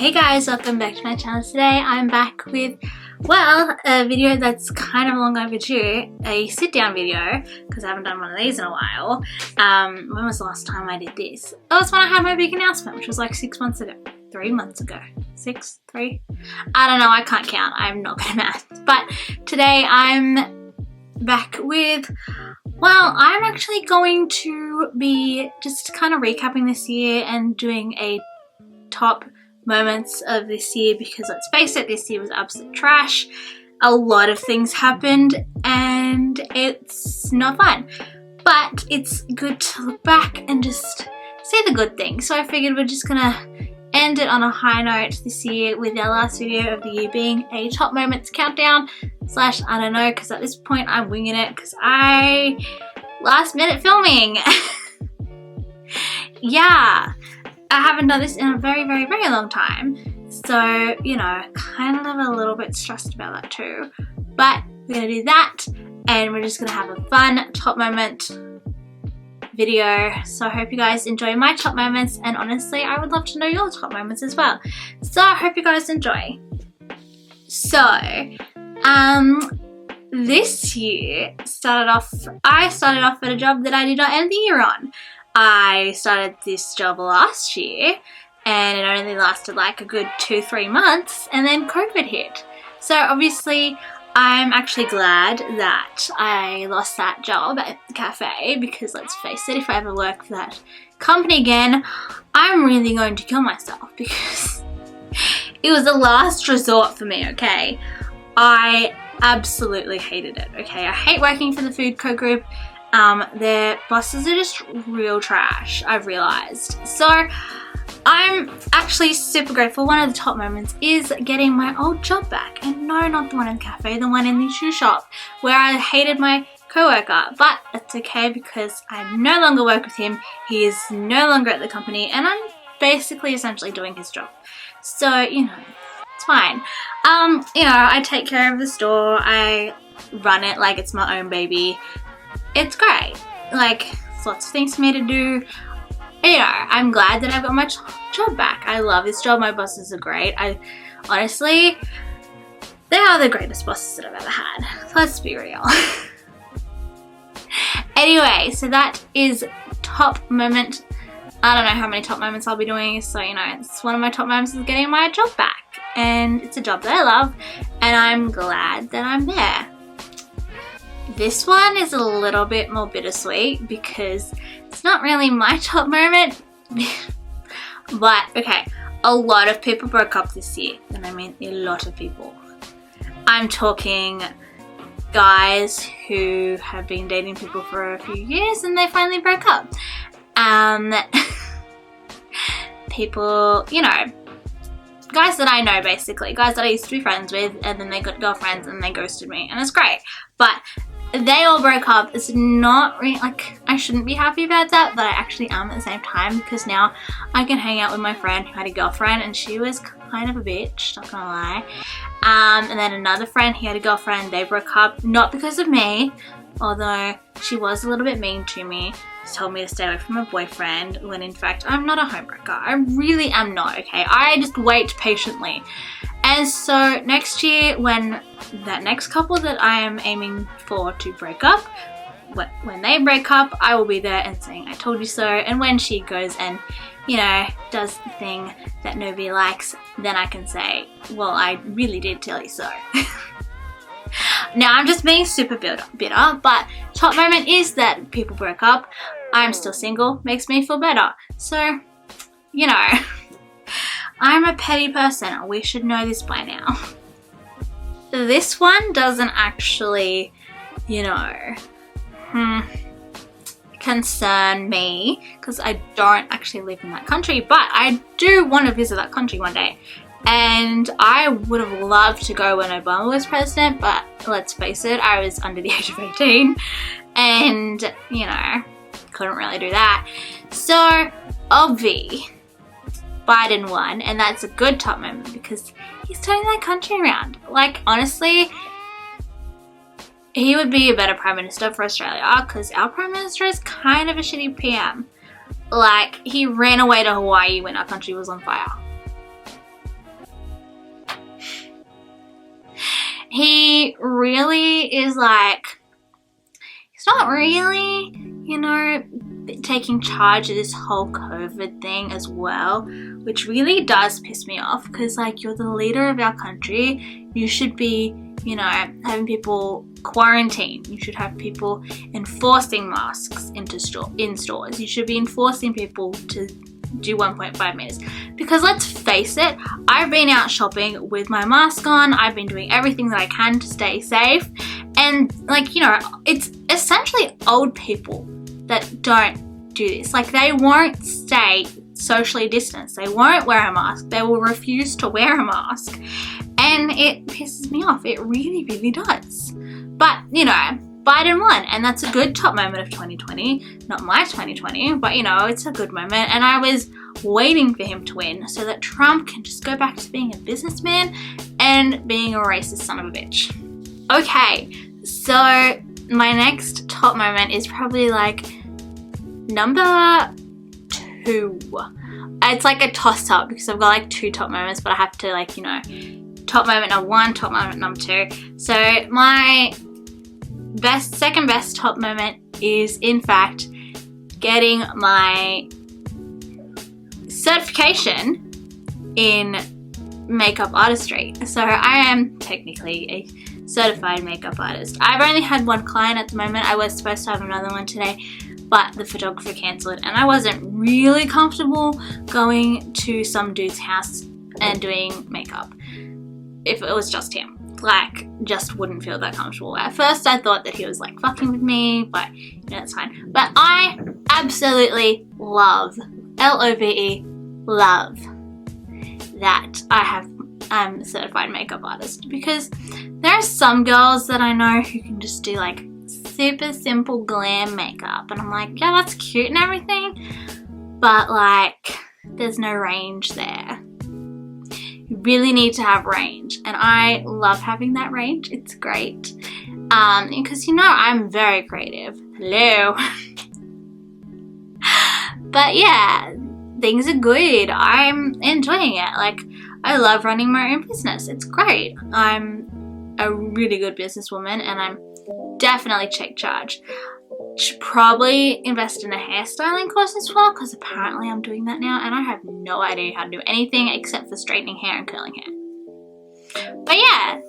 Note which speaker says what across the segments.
Speaker 1: Hey guys, welcome back to my channel. Today I'm back with, well, a video that's kind of long overdue, a sit down video, because I haven't done one of these in a while. When was the last time I did this? It was when I had my big announcement, which was like 6 months ago. 3 months ago. 6? 3? I don't know, I can't count. I'm not good at math. But today I'm back with, well, I'm actually going to be just kind of recapping this year and doing a top moments of this year, because let's face it, this year was absolute trash. A lot of things happened and it's not fun, but it's good to look back and just see the good things. So I figured we're just gonna end it on a high note this year with our last video of the year being a top moments countdown / I don't know, because at this point I'm winging it because I last minute filming. Yeah, I haven't done this in a very long time, so you know, kind of a little bit stressed about that too, but we're gonna do that and we're just gonna have a fun top moment video. So I hope you guys enjoy my top moments, and honestly I would love to know your top moments as well, so I hope you guys enjoy. So this year I started off at a job that I did not end the year on. I started this job last year and it only lasted like a good 2-3 months, and then COVID hit. So obviously I'm actually glad that I lost that job at the cafe, because let's face it, if I ever work for that company again, I'm really going to kill myself, because it was a last resort for me, okay? I absolutely hated it, okay? I hate working for the food co group. Their bosses are just real trash, I've realised. So I'm actually super grateful. One of the top moments is getting my old job back. And no, not the one in the cafe, the one in the shoe shop where I hated my co-worker. But it's okay, because I no longer work with him. He is no longer at the company and I'm basically essentially doing his job. So, you know, it's fine. You know, I take care of the store. I run it like it's my own baby. It's great. Like, there's lots of things for me to do. You know, I'm glad that I've got my job back. I love this job. My bosses are great. Honestly, they are the greatest bosses that I've ever had. Let's be real. Anyway, so that is top moment. I don't know how many top moments I'll be doing, so you know, it's one of my top moments is getting my job back. And it's a job that I love, and I'm glad that I'm there. This one is a little bit more bittersweet because it's not really my top moment. But okay, a lot of people broke up this year, and I mean a lot of people. I'm talking guys who have been dating people for a few years and they finally broke up. People, you know, guys that I know, basically guys that I used to be friends with, and then they got girlfriends and they ghosted me, and it's great, but they all broke up. It's not really, like, I shouldn't be happy about that, but I actually am at the same time, because now I can hang out with my friend who had a girlfriend and she was kind of a bitch, not gonna lie. And then another friend, he had a girlfriend, they broke up, not because of me, although she was a little bit mean to me. She told me to stay away from my boyfriend, when in fact I'm not a homebreaker. I really am not, okay? I just wait patiently. And so next year, when that next couple that I am aiming for to break up, when they break up, I will be there and saying I told you so. And when she goes and, you know, does the thing that nobody likes, then I can say, well, I really did tell you so. Now I'm just being super bitter, but top moment is that people broke up. I'm still single, makes me feel better. So, you know, I'm a petty person. We should know this by now. This one doesn't actually, you know, concern me, because I don't actually live in that country, but I do want to visit that country one day. And I would have loved to go when Obama was president, but let's face it, I was under the age of 18 and, you know, couldn't really do that. So, obvi, Biden won, and that's a good top moment because he's turning that country around. Like, honestly, he would be a better Prime Minister for Australia, because our Prime Minister is kind of a shitty PM. Like, he ran away to Hawaii when our country was on fire. he really is like, he's not really, you know, taking charge of this whole COVID thing as well, which really does piss me off, because like, you're the leader of our country. You should be, you know, having people quarantine. You should have people enforcing masks in stores. You should be enforcing people to do 1.5 meters, because let's face it, I've been out shopping with my mask on. I've been doing everything that I can to stay safe, and like, you know, it's essentially old people that don't do this. Like, they won't stay socially distanced. They won't wear a mask. They will refuse to wear a mask, and it pisses me off. It really, really does. But, you know, Biden won, and that's a good top moment of 2020. Not my 2020, but, you know, it's a good moment, and I was waiting for him to win so that Trump can just go back to being a businessman and being a racist son of a bitch. Okay, so my next top moment is probably like number 2. It's like a toss-up because I've got like 2 top moments, but I have to, like, you know, top moment number 1, top moment number 2. So my second best top moment is in fact getting my certification in makeup artistry. So I am technically a certified makeup artist. I've only had 1 client at the moment. I was supposed to have another one today, but the photographer cancelled, and I wasn't really comfortable going to some dude's house and doing makeup if it was just him. Like, just wouldn't feel that comfortable. At first I thought that he was like fucking with me, but you know, it's fine. But I absolutely love, L-O-V-E, love that I'm a certified makeup artist, because there are some girls that I know who can just do like super simple glam makeup, and I'm like, yeah, that's cute and everything, but like, there's no range there. You really need to have range, and I love having that range. It's great, because, you know, I'm very creative. Hello. But yeah, things are good. I'm enjoying it. Like, I love running my own business. It's great. I'm a really good businesswoman, and I'm definitely check charge. Should probably invest in a hairstyling course as well, because apparently I'm doing that now, and I have no idea how to do anything except for straightening hair and curling hair. But yeah,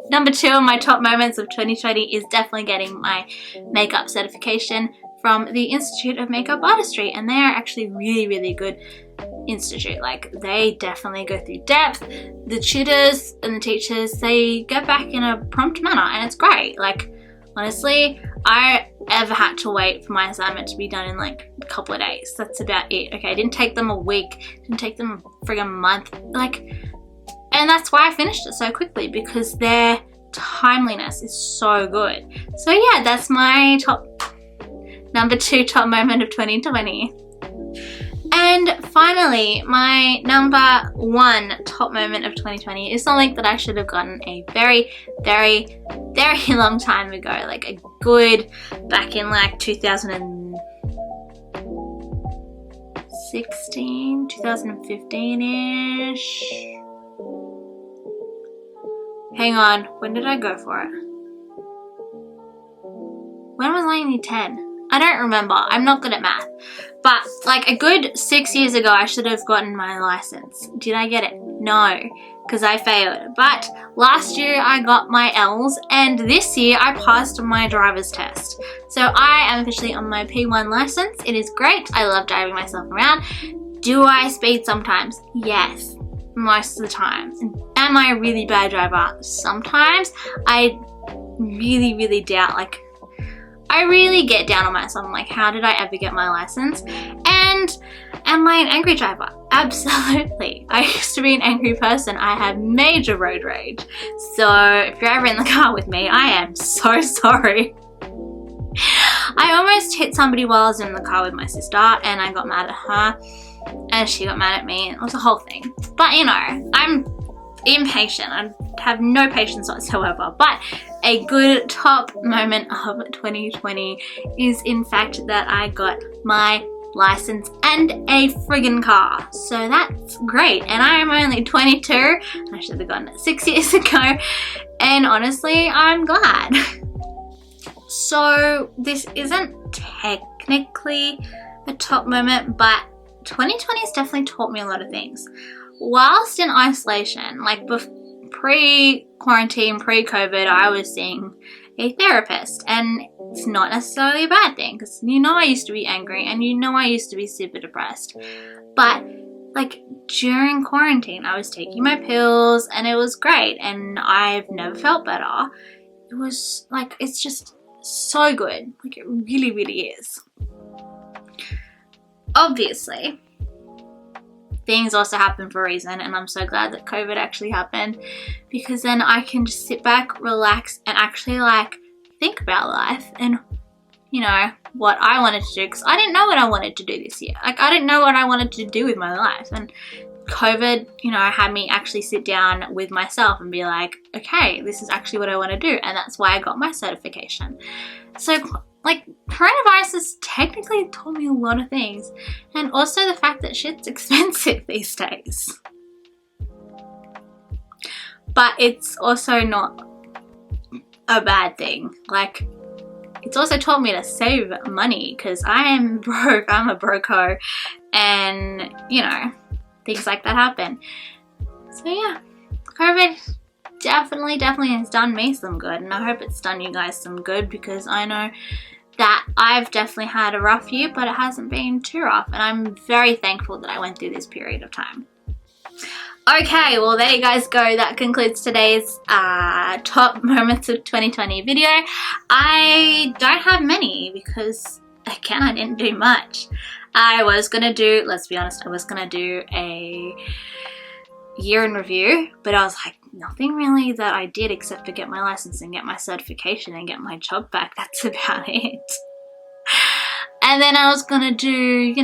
Speaker 1: number 2 of my top moments of 2020 is definitely getting my makeup certification from the Institute of Makeup Artistry, and they are actually really, really good institute. Like, they definitely go through depth. The tutors and the teachers, they go back in a prompt manner, and it's great. Like, honestly, I ever had to wait for my assignment to be done in like a couple of days. That's about it. Okay, it didn't take them a week, didn't take them a friggin' month. Like, and that's why I finished it so quickly, because their timeliness is so good. So yeah, that's my number 2 top moment of 2020. And finally, my number 1 top moment of 2020 is something that I should have gotten a very, very, very long time ago. Like a good, back in like 2016, 2015-ish. Hang on, when did I go for it? When was I only 10? I don't remember. I'm not good at math. But like a good 6 years ago, I should have gotten my license. Did I get it? No, because I failed. But last year I got my L's, and this year I passed my driver's test. So I am officially on my P1 license. It is great. I love driving myself around. Do I speed sometimes? Yes, most of the time. Am I a really bad driver? Sometimes. I really, really doubt, like, I really get down on myself. I'm like, how did I ever get my license? And am I an angry driver? Absolutely. I used to be an angry person. I have major road rage. So if you're ever in the car with me, I am so sorry. I almost hit somebody while I was in the car with my sister, and I got mad at her, and she got mad at me, and it was a whole thing. But you know, I'm impatient. I have no patience whatsoever. But a good top moment of 2020 is in fact that I got my license, and a friggin' car. So that's great. And I am only 22. I should have gotten it 6 years ago. And honestly, I'm glad. So this isn't technically a top moment, but 2020 has definitely taught me a lot of things. Whilst in isolation, like pre-quarantine, pre-COVID, I was seeing a therapist, and it's not necessarily a bad thing because I used to be angry and I used to be super depressed, but like during quarantine I was taking my pills and it was great and I've never felt better. It was like, it's just so good, like it really, really is. Obviously things also happen for a reason, and I'm so glad that COVID actually happened, because then I can just sit back, relax, and actually like think about life and what I wanted to do, because I didn't know what I wanted to do this year. Like I didn't know what I wanted to do with my life, and COVID had me actually sit down with myself and be like, okay, this is actually what I want to do, and that's why I got my certification. So like coronavirus has technically taught me a lot of things, and also the fact that shit's expensive these days. But it's also not a bad thing. Like it's also taught me to save money, because I am broke. I'm a broco, and things like that happen. So yeah, COVID definitely has done me some good, and I hope it's done you guys some good, because I know that I've definitely had a rough year, but it hasn't been too rough, and I'm very thankful that I went through this period of time. Okay, well there you guys go. That concludes today's top moments of 2020 video. I don't have many because, again, I didn't do much. I was gonna do, let's be honest, I was gonna do a year in review, but I was like, nothing really that I did except for get my license and get my certification and get my job back. That's about it. And then I was gonna do,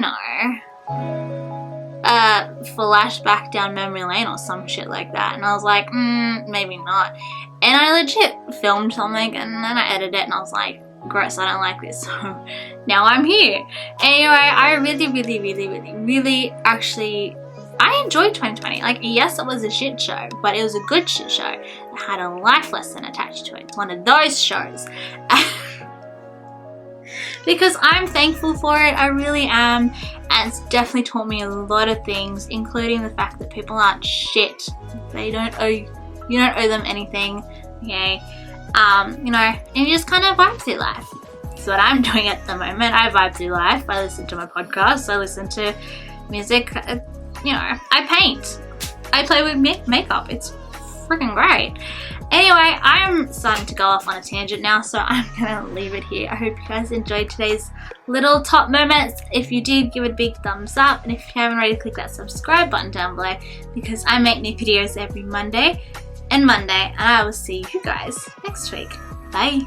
Speaker 1: flashback down memory lane or some shit like that, and I was like, maybe not. And I legit filmed something, and then I edited it, and I was like, gross, I don't like this. So now I'm here. Anyway, I really actually, I enjoyed 2020. Like, yes, it was a shit show, but it was a good shit show. It had a life lesson attached to it. It's one of those shows. Because I'm thankful for it, I really am, and it's definitely taught me a lot of things, including the fact that people aren't shit. You don't owe them anything, okay? And you just kind of vibe through life. That's what I'm doing at the moment. I vibe through life. I listen to my podcasts, I listen to music, I paint, I play with makeup. It's freaking great. Anyway, I'm starting to go off on a tangent now, so I'm gonna leave it here. I hope you guys enjoyed today's little top moments. If you did, give it a big thumbs up, and if you haven't already, click that subscribe button down below, because I make new videos every Monday, and I will see you guys next week. Bye.